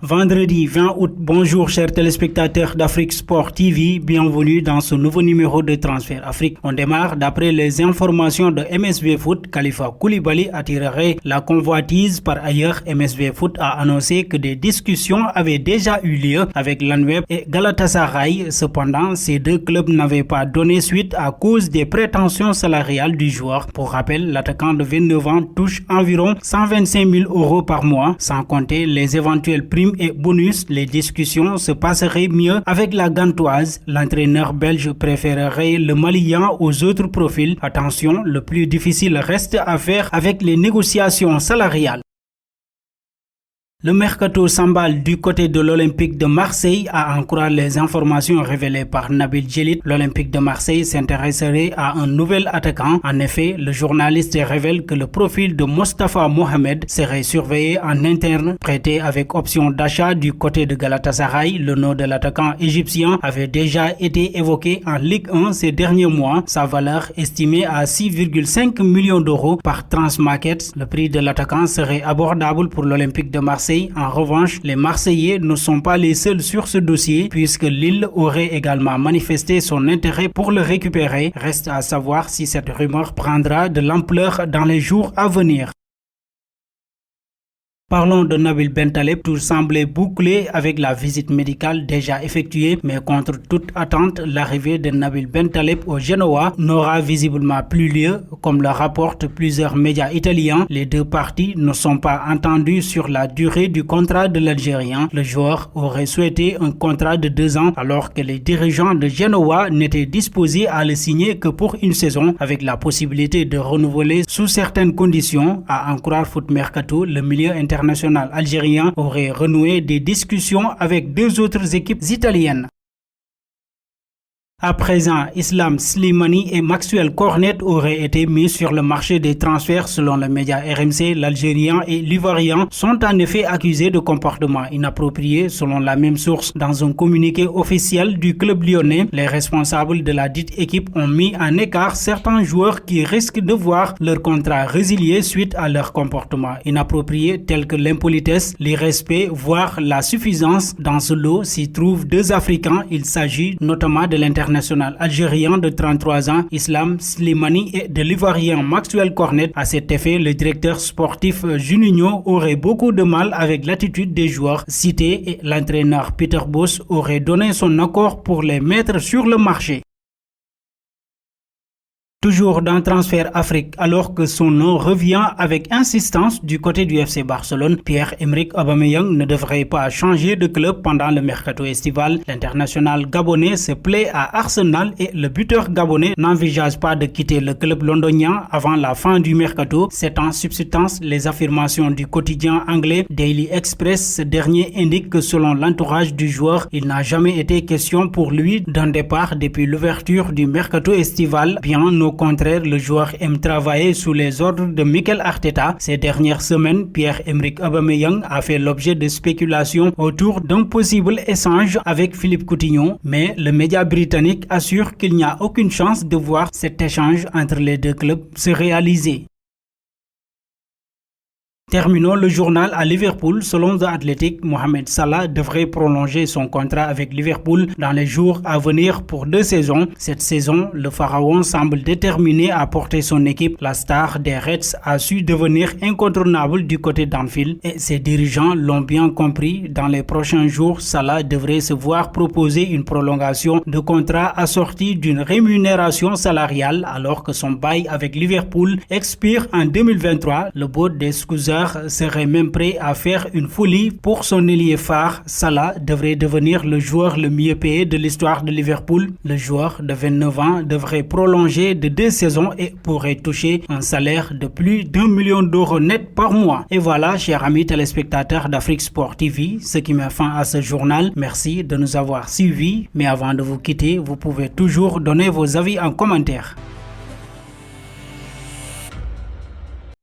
Vendredi 20 août, bonjour chers téléspectateurs d'Afrique Sport TV, bienvenue dans ce nouveau numéro de Transfert Afrique. On démarre d'après les informations de MSV Foot. Khalifa Koulibaly attirerait la convoitise. Par ailleurs, MSV Foot a annoncé que des discussions avaient déjà eu lieu avec l'ANWeb et Galatasaray. Cependant, ces deux clubs n'avaient pas donné suite à cause des prétentions salariales du joueur. Pour rappel, l'attaquant de 29 ans touche environ 125 000 € par mois, sans compter les éventuelles primes et bonus. Les discussions se passeraient mieux avec la Gantoise. L'entraîneur belge préférerait le Malien aux autres profils. Attention, le plus difficile reste à faire avec les négociations salariales. Le mercato s'emballe du côté de l'Olympique de Marseille. À en croire les informations révélées par Nabil Djellit, l'Olympique de Marseille s'intéresserait à un nouvel attaquant. En effet, le journaliste révèle que le profil de Mostafa Mohamed serait surveillé en interne, prêté avec option d'achat du côté de Galatasaray. Le nom de l'attaquant égyptien avait déjà été évoqué en Ligue 1 ces derniers mois. Sa valeur estimée à 6,5 millions € par Transmarket. Le prix de l'attaquant serait abordable pour l'Olympique de Marseille. En revanche, les Marseillais ne sont pas les seuls sur ce dossier puisque Lille aurait également manifesté son intérêt pour le récupérer. Reste à savoir si cette rumeur prendra de l'ampleur dans les jours à venir. Parlons de Nabil Bentaleb. Tout semblait bouclé avec la visite médicale déjà effectuée, mais contre toute attente, l'arrivée de Nabil Bentaleb au Genoa n'aura visiblement plus lieu. Comme le rapportent plusieurs médias italiens, les deux parties ne sont pas entendues sur la durée du contrat de l'Algérien. Le joueur aurait souhaité un contrat de 2 ans alors que les dirigeants de Genoa n'étaient disposés à le signer que pour une saison avec la possibilité de renouveler sous certaines conditions. À en croire Foot Mercato, le milieu international algérien aurait renoué des discussions avec 2 autres équipes italiennes. À présent, Islam Slimani et Maxwell Cornet auraient été mis sur le marché des transferts selon le média RMC. L'Algérien et l'Ivoirien sont en effet accusés de comportement inapproprié selon la même source. Dans un communiqué officiel du club lyonnais, les responsables de la dite équipe ont mis en écart certains joueurs qui risquent de voir leur contrat résilié suite à leur comportement inapproprié tel que l'impolitesse, l'irrespect, voire la suffisance. Dans ce lot s'y trouvent 2 Africains. Il s'agit notamment de l'international algérien de 33 ans, Islam Slimani, et de l'Ivoirien Maxwell Cornet. À cet effet, le directeur sportif Juninho aurait beaucoup de mal avec l'attitude des joueurs cités et l'entraîneur Peter Bosz aurait donné son accord pour les mettre sur le marché. Toujours dans Transfert Afrique, alors que son nom revient avec insistance du côté du FC Barcelone, Pierre-Emerick Aubameyang ne devrait pas changer de club pendant le mercato estival. L'international gabonais se plaît à Arsenal et le buteur gabonais n'envisage pas de quitter le club londonien avant la fin du mercato. C'est en substance les affirmations du quotidien anglais Daily Express. Ce dernier indique que selon l'entourage du joueur, il n'a jamais été question pour lui d'un départ depuis l'ouverture du mercato estival. Bien au contraire, le joueur aime travailler sous les ordres de Mikel Arteta. Ces dernières semaines, Pierre-Emerick Aubameyang a fait l'objet de spéculations autour d'un possible échange avec Philippe Coutinho, mais le média britannique assure qu'il n'y a aucune chance de voir cet échange entre les deux clubs se réaliser. Terminons le journal à Liverpool. Selon The Athletic, Mohamed Salah devrait prolonger son contrat avec Liverpool dans les jours à venir pour 2 saisons. Cette saison, le Pharaon semble déterminé à porter son équipe. La star des Reds a su devenir incontournable du côté d'Anfield et ses dirigeants l'ont bien compris. Dans les prochains jours, Salah devrait se voir proposer une prolongation de contrat assortie d'une rémunération salariale alors que son bail avec Liverpool expire en 2023. Le board des Scousers serait même prêt à faire une folie pour son ailier phare. Salah devrait devenir le joueur le mieux payé de l'histoire de Liverpool. Le joueur de 29 ans devrait prolonger de 2 saisons et pourrait toucher un salaire de plus d'1 million € net par mois. Et voilà, chers amis téléspectateurs d'Afrique Sport TV, ce qui met fin à ce journal. Merci de nous avoir suivis. Mais avant de vous quitter, vous pouvez toujours donner vos avis en commentaire.